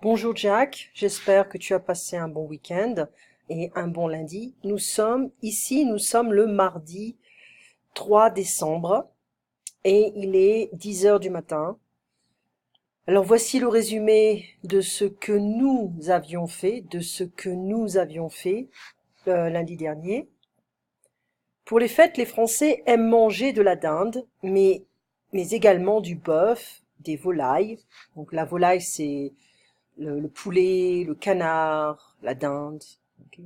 Bonjour Jack, j'espère que tu as passé un bon week-end et un bon lundi. Nous sommes le mardi 3 décembre et il est 10 heures du matin. Alors voici le résumé de ce que nous avions fait, lundi dernier. Pour les fêtes, les Français aiment manger de la dinde, mais également du bœuf, des volailles. Donc la volaille, c'est le poulet, le canard, la dinde, ok,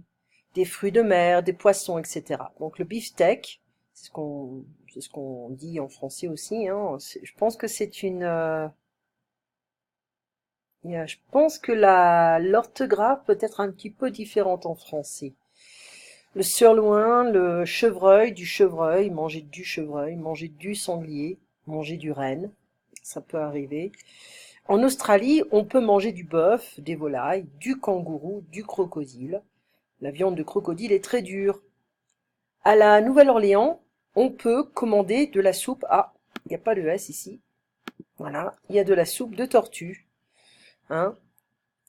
des fruits de mer, des poissons, etc. Donc le beefsteak, c'est ce qu'on dit en français aussi, hein. Je pense que je pense que l'orthographe peut être un petit peu différente en français. Le sirloin, du chevreuil, manger du sanglier, manger du renne, ça peut arriver. En Australie, on peut manger du bœuf, des volailles, du kangourou, du crocodile. La viande de crocodile est très dure. À la Nouvelle-Orléans, on peut commander de la soupe. Ah, il n'y a pas de S ici. Voilà, il y a de la soupe de tortue, hein.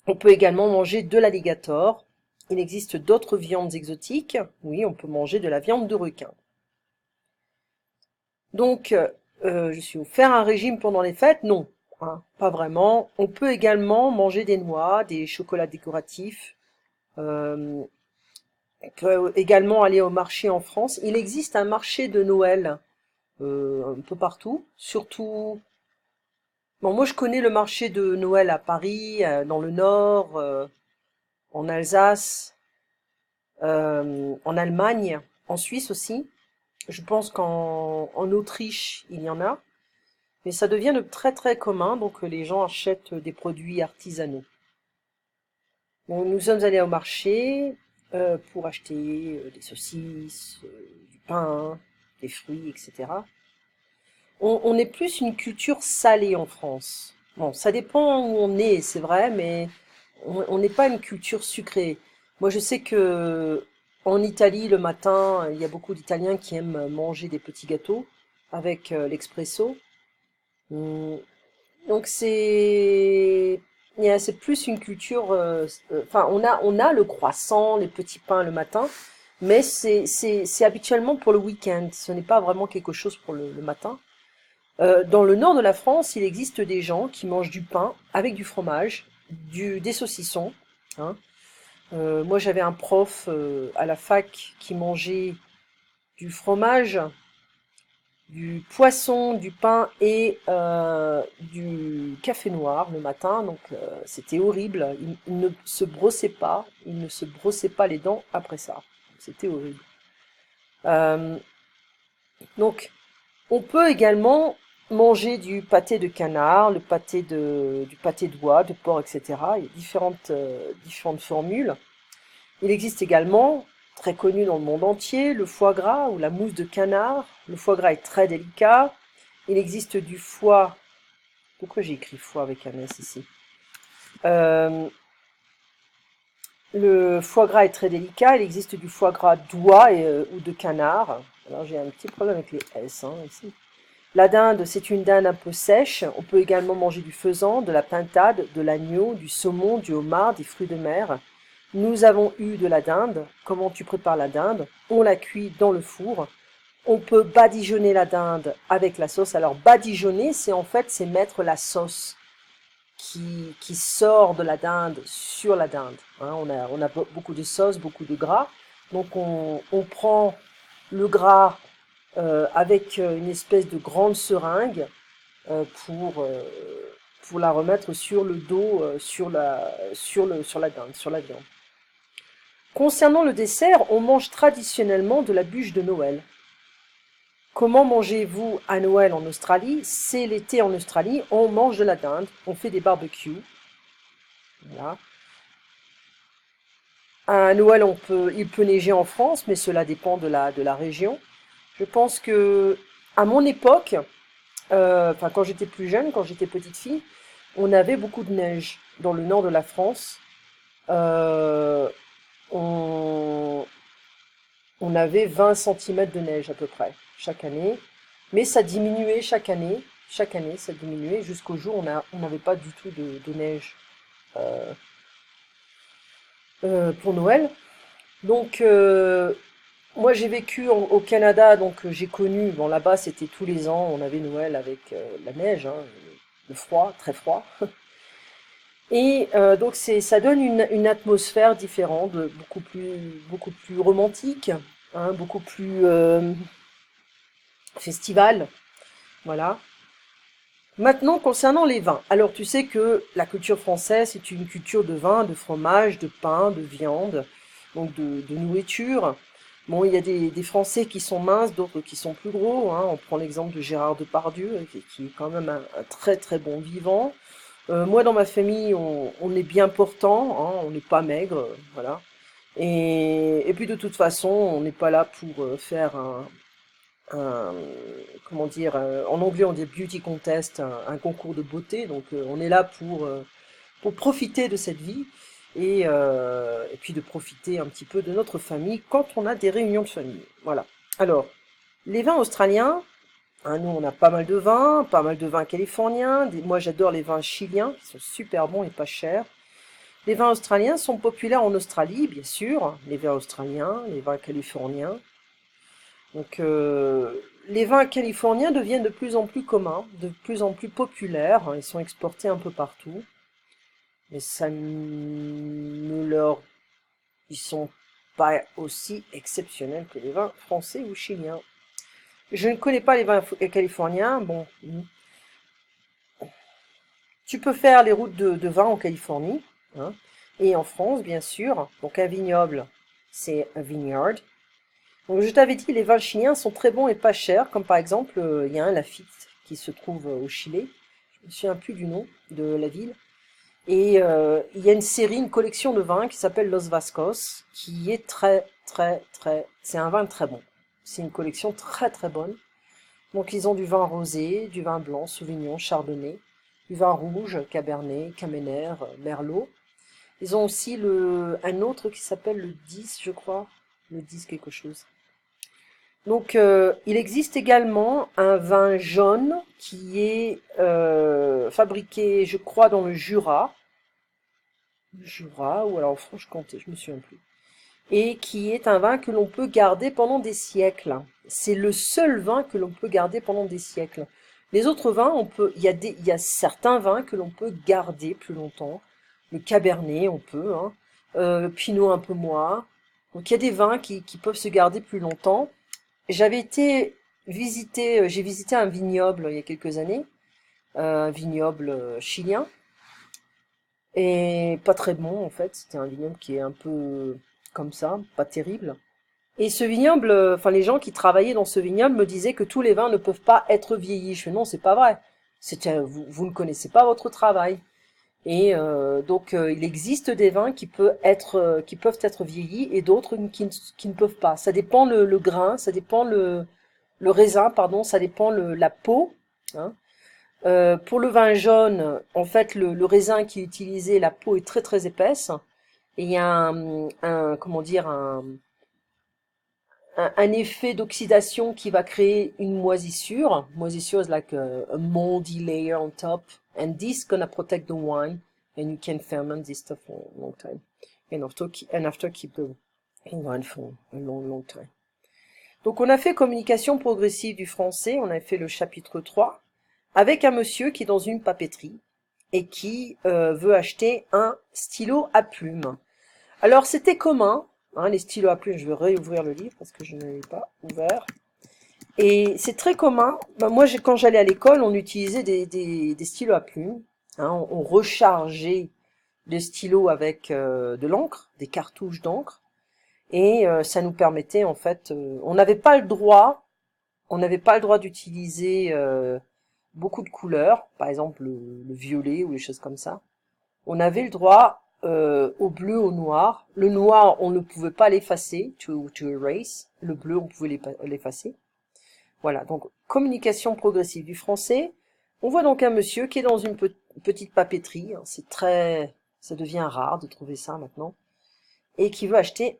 On peut également manger de l'alligator. Il existe d'autres viandes exotiques. Oui, on peut manger de la viande de requin. Donc, je suis faire un régime pendant les fêtes? Non, hein, pas vraiment. On peut également manger des noix, des chocolats décoratifs. Euh, on peut également aller au marché en France. Il existe un marché de Noël un peu partout. Surtout, bon, moi je connais le marché de Noël à Paris, dans le Nord, en Alsace, en Allemagne, en Suisse aussi. Je pense en Autriche, il y en a. Mais ça devient de très très commun, donc les gens achètent des produits artisanaux. Bon, nous sommes allés au marché pour acheter des saucisses, du pain, des fruits, etc. On est plus une culture salée en France. Bon, ça dépend où on est, c'est vrai, mais on n'est pas une culture sucrée. Moi, je sais que en Italie, le matin, il y a beaucoup d'Italiens qui aiment manger des petits gâteaux avec l'expresso. Hum, Donc c'est plus une culture. Enfin, on a le croissant, les petits pains le matin, mais c'est habituellement pour le week-end. Ce n'est pas vraiment quelque chose pour le matin. Dans le nord de la France, il existe des gens qui mangent du pain avec du fromage, des saucissons, hein. Moi, j'avais un prof à la fac qui mangeait du fromage, du poisson, du pain et du café noir le matin. Donc c'était horrible. Il ne se brossait pas, il ne se brossait pas les dents après ça. C'était horrible. Euh, donc on peut également manger du pâté de canard, du pâté d'oie, de porc, etc. Il y a différentes formules. Il existe également, très connu dans le monde entier, le foie gras ou la mousse de canard. Le foie gras est très délicat. Il existe du foie. Pourquoi j'ai écrit foie avec un S ici? Euh, le foie gras est très délicat. Il existe du foie gras d'oie ou de canard. Alors j'ai un petit problème avec les S, hein, ici. La dinde, c'est une dinde un peu sèche. On peut également manger du faisan, de la pintade, de l'agneau, du saumon, du homard, des fruits de mer. Nous avons eu de la dinde. Comment tu prépares la dinde? On la cuit dans le four. On peut badigeonner la dinde avec la sauce. Alors badigeonner, c'est mettre la sauce qui sort de la dinde sur la dinde, hein. On a beaucoup de sauce, beaucoup de gras. Donc on prend le gras avec une espèce de grande seringue euh, pour, euh, pour la remettre sur le dos, sur la dinde, sur la viande. Concernant le dessert, on mange traditionnellement de la bûche de Noël. Comment mangez-vous à Noël en Australie? C'est l'été en Australie, on mange de la dinde, on fait des barbecues. Voilà. À Noël, il peut neiger en France, mais cela dépend de la région. Je pense que, à mon époque, enfin quand j'étais plus jeune, quand j'étais petite fille, on avait beaucoup de neige dans le nord de la France. Euh, on, on avait 20 centimètres de neige à peu près chaque année, mais ça diminuait chaque année. Chaque année, ça diminuait jusqu'au jour où on n'avait pas du tout de neige. pour Noël. Donc, moi j'ai vécu au Canada, donc j'ai connu, bon là-bas c'était tous les ans, on avait Noël avec la neige, hein, le froid, très froid. Et donc ça donne une atmosphère différente, beaucoup plus romantique, hein, beaucoup plus festival, voilà. Maintenant, concernant les vins, alors tu sais que la culture française, c'est une culture de vin, de fromage, de pain, de viande, donc de nourriture. Bon, il y a des Français qui sont minces, d'autres qui sont plus gros, hein. On prend l'exemple de Gérard Depardieu, qui est quand même un très très bon vivant. Moi, dans ma famille, on est bien portant, hein, on n'est pas maigre, voilà. Et puis de toute façon, on n'est pas là pour faire un, comment dire, en anglais on dit beauty contest, un concours de beauté. Donc on est là pour profiter de cette vie et puis de profiter un petit peu de notre famille quand on a des réunions de famille. Voilà. Alors, les vins australiens, hein, nous on a pas mal de vins californiens. Moi j'adore les vins chiliens, qui sont super bons et pas chers. Les vins australiens sont populaires en Australie, bien sûr, les vins australiens, les vins californiens. Donc, les vins californiens deviennent de plus en plus communs, de plus en plus populaires, hein. Ils sont exportés un peu partout, mais ça ne leur, ils sont pas aussi exceptionnels que les vins français ou chiliens. Je ne connais pas les vins californiens. Bon, tu peux faire les routes de vin en Californie, hein, et en France, bien sûr. Donc, un vignoble, c'est un vineyard. Donc, je t'avais dit, les vins chiliens sont très bons et pas chers, comme par exemple, il y a un Lafite qui se trouve au Chili. Je me souviens plus du nom de la ville. Et il y a une série, une collection de vins qui s'appelle Los Vascos, qui est c'est un vin très bon. C'est une collection très très bonne. Donc ils ont du vin rosé, du vin blanc, Sauvignon, Chardonnay, du vin rouge, Cabernet, Caméner, Merlot. Ils ont aussi un autre qui s'appelle le 10, je crois. Le 10 quelque chose. Donc, il existe également un vin jaune qui est fabriqué, je crois, dans le Jura ou alors en Franche-Comté, je me souviens plus, et qui est un vin que l'on peut garder pendant des siècles. C'est le seul vin que l'on peut garder pendant des siècles. Les autres vins, il y a certains vins que l'on peut garder plus longtemps. Le Cabernet, on peut, hein. Le Pinot un peu moins. Donc, il y a des vins qui peuvent se garder plus longtemps. J'avais été j'ai visité un vignoble il y a quelques années, un vignoble chilien, et pas très bon en fait. C'était un vignoble qui est un peu comme ça, pas terrible. Et ce vignoble, enfin les gens qui travaillaient dans ce vignoble me disaient que tous les vins ne peuvent pas être vieillis. Je fais non, c'est pas vrai. Vous ne connaissez pas votre travail. Et donc il existe des vins qui peuvent être vieillis et d'autres qui ne peuvent pas. Ça dépend le grain, ça dépend le raisin, pardon, ça dépend la peau, hein. Pour le vin jaune, en fait, le raisin qui est utilisé, la peau est très très épaisse. Et il y a comment dire, un effet d'oxydation qui va créer une moisissure. Moisissure is like a moldy layer on top. And this gonna protect the wine. And you can ferment this stuff for a long time. And after keep the wine for a long time. Donc on a fait communication progressive du français, on a fait le chapitre 3, avec un monsieur qui est dans une papeterie et qui veut acheter un stylo à plumes. Alors c'était commun, hein, les stylos à plumes, je vais réouvrir le livre parce que je ne l'ai pas ouvert. Et c'est très commun, ben moi quand j'allais à l'école, on utilisait des stylos à plumes, hein, on rechargeait le stylo avec de l'encre, des cartouches d'encre. Et ça nous permettait en fait, on n'avait pas le droit d'utiliser beaucoup de couleurs, par exemple le violet ou les choses comme ça. On avait le droit au bleu, au noir. Le noir, on ne pouvait pas l'effacer, to erase. Le bleu, on pouvait l'effacer. Voilà, donc communication progressive du français. On voit donc un monsieur qui est dans une petite papeterie. Hein, ça devient rare de trouver ça maintenant, et qui veut acheter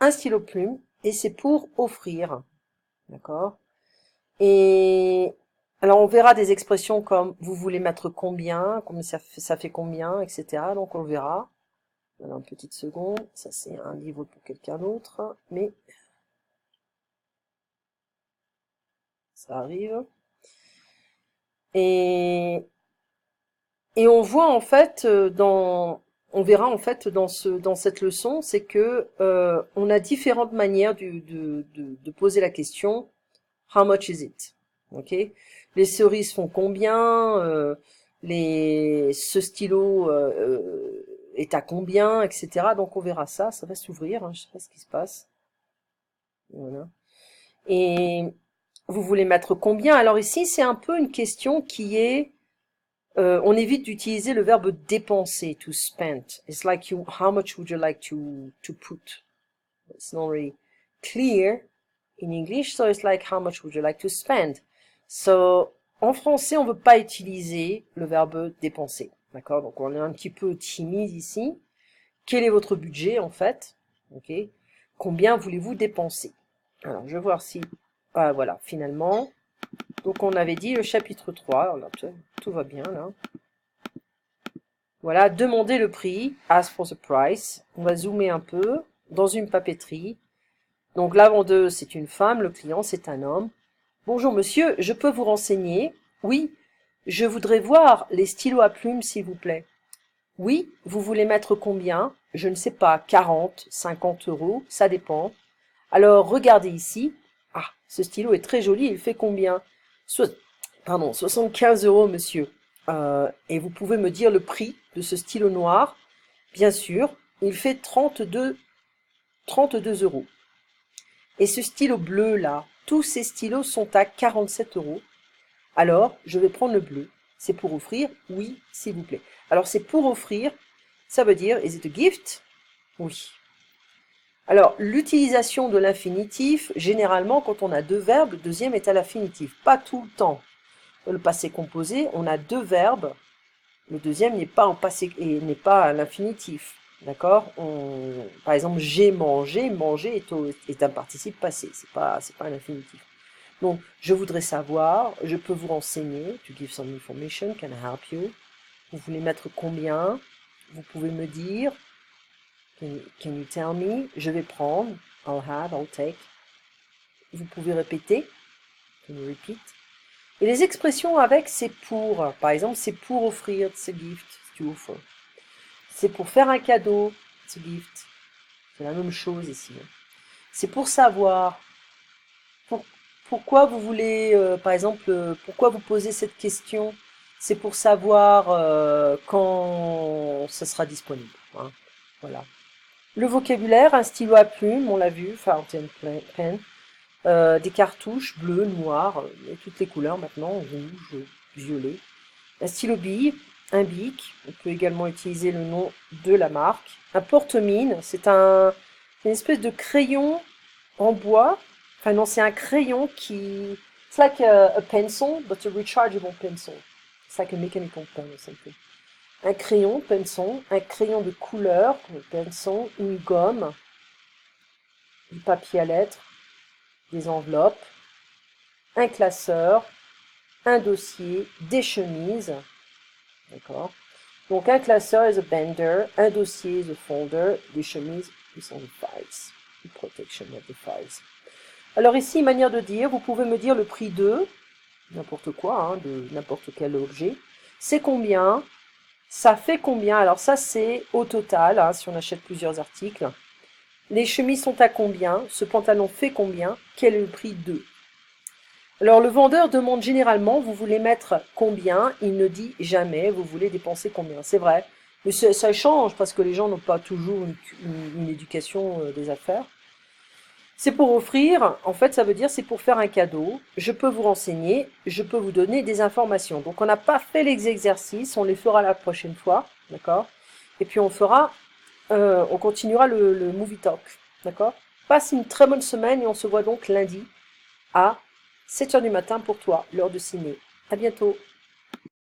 un stylo plume, et c'est pour offrir, d'accord? Et Alors, on verra des expressions comme vous voulez mettre combien, comme ça fait combien, etc. Donc, on le verra. Alors, une petite seconde. Ça, c'est un livre pour quelqu'un d'autre. Mais ça arrive. Et, et on voit en fait on verra en fait dans cette leçon, c'est que on a différentes manières de poser la question. How much is it? Ok. Les cerises font combien? Ce stylo est à combien, etc. Donc on verra ça. Ça va s'ouvrir. Hein, je sais pas ce qui se passe. Voilà. Et vous voulez mettre combien? Alors ici, c'est un peu une question qui est on évite d'utiliser le verbe dépenser, to spend. It's like how much would you like to put? It's not really clear in English, so it's like how much would you like to spend? So, en français, on veut pas utiliser le verbe dépenser. D'accord? Donc, on est un petit peu timide ici. Quel est votre budget, en fait? Ok? Combien voulez-vous dépenser? Alors, je vais voir si, ah, voilà, finalement. Donc, on avait dit le chapitre 3. Alors, là, tout va bien, là. Voilà, demander le prix, ask for the price. On va zoomer un peu dans une papeterie. Donc la vendeuse, c'est une femme, le client, c'est un homme. Bonjour monsieur, je peux vous renseigner? Oui, je voudrais voir les stylos à plumes, s'il vous plaît. Oui, vous voulez mettre combien? Je ne sais pas, 40, 50 euros, ça dépend. Alors regardez ici. Ah, ce stylo est très joli, il fait combien? Pardon, 75 euros, monsieur. Et vous pouvez me dire le prix de ce stylo noir? Bien sûr, il fait 32 euros. Et ce stylo bleu là, tous ces stylos sont à 47 euros. Alors, je vais prendre le bleu. C'est pour offrir? Oui, s'il vous plaît. Alors, c'est pour offrir, ça veut dire, is it a gift? Oui. Alors, l'utilisation de l'infinitif, généralement, quand on a deux verbes, le deuxième est à l'infinitif. Pas tout le temps. Dans le passé composé, on a deux verbes. Le deuxième n'est pas au passé et n'est pas à l'infinitif. D'accord? Par exemple, j'ai mangé. Manger est un participe passé. C'est pas un infinitif. Donc, je voudrais savoir, je peux vous renseigner. To give some information, can I help you? Vous voulez mettre combien? Vous pouvez me dire. Can you tell me? Je vais prendre. I'll have, I'll take. Vous pouvez répéter. Can you repeat? Et les expressions avec, c'est pour. Par exemple, c'est pour offrir, c'est gift, to offer. C'est pour faire un cadeau, it's a gift. C'est la même chose ici. C'est pour savoir. Pourquoi vous voulez, par exemple, pourquoi vous posez cette question? C'est pour savoir quand ça sera disponible. Hein. Voilà. Le vocabulaire, un stylo à plume, on l'a vu, fountain pen. Des cartouches bleues, noires, et toutes les couleurs maintenant, rouge, violet. Un stylo bille, un bic, on peut également utiliser le nom de la marque. Un porte-mine, c'est une espèce de crayon en bois. Enfin non, c'est un crayon qui... It's like a pencil, but a rechargeable pencil. It's like a mechanical pen or something. Un crayon, pencil, un crayon de couleur, pencil, une gomme, du papier à lettres, des enveloppes, un classeur, un dossier, des chemises. D'accord? Donc un classeur is a bender, un dossier is a folder, des chemises sont des files. The protection of the files. Alors ici, manière de dire, vous pouvez me dire le prix de n'importe quoi, hein, de n'importe quel objet. C'est combien? Ça fait combien? Alors ça c'est au total, hein, si on achète plusieurs articles. Les chemises sont à combien? Ce pantalon fait combien? Quel est le prix de? Alors le vendeur demande généralement, vous voulez mettre combien? Il ne dit jamais, vous voulez dépenser combien? C'est vrai, mais ça change parce que les gens n'ont pas toujours une éducation des affaires. C'est pour offrir, en fait ça veut dire c'est pour faire un cadeau, je peux vous renseigner, je peux vous donner des informations. Donc on n'a pas fait les exercices, on les fera la prochaine fois, d'accord? Et puis on continuera le movie talk, d'accord? Passe une très bonne semaine et on se voit donc lundi à 7 h du matin pour toi, l'heure de ciné. À bientôt.